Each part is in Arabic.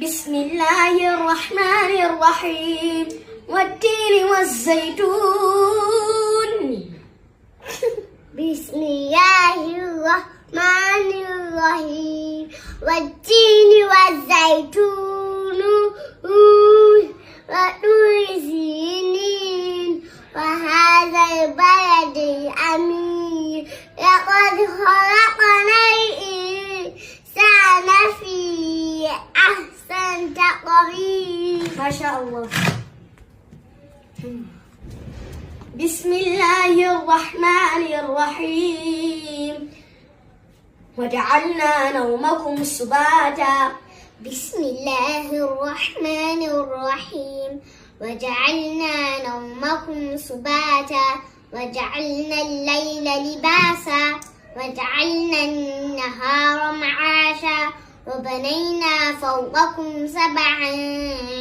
بسم الله الرحمن الرحيم والتين والزيتون. بسم الله الرحمن الرحيم والتين والزيتون وطور سينين وهذا البلد الأمين لقد خلقنا الإنسان في أحسن تقويم. ما شاء الله. بسم الله الرحمن الرحيم وجعلنا نومكم سباتا. بسم الله الرحمن الرحيم وجعلنا نومكم سباتا وجعلنا الليل لباسا وجعلنا النهار معاشا وبنينا فوقكم سبعا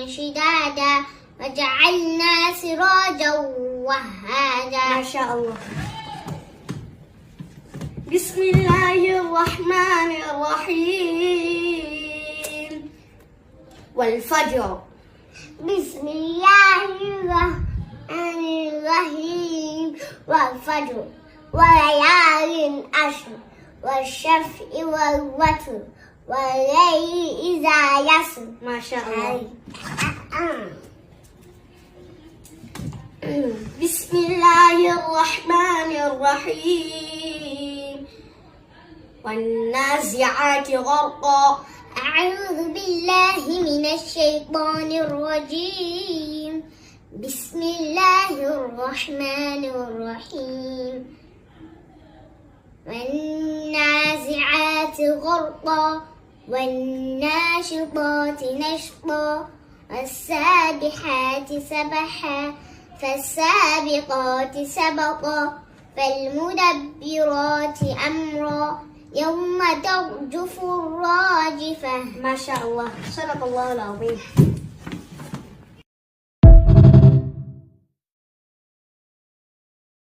شدادا وجعلنا سراجا وهاجا. ما شاء الله. بسم الله الرحمن الرحيم والفجر. بسم الله الرحمن الرحيم والفجر وليال عشر والشفع والوتر والليل إذا يسر. ما شاء الله. بسم الله الرحمن الرحيم والنازعات غرقا. أعوذ بالله من الشيطان الرجيم. بسم الله الرحمن الرحيم والنازعات غرقا والناشطات نشطا والسابحات سبحا فالسابقات سبقا فالمدبرات أمرا يوم ترجف الراجفة. ما شاء الله. صدق الله العظيم.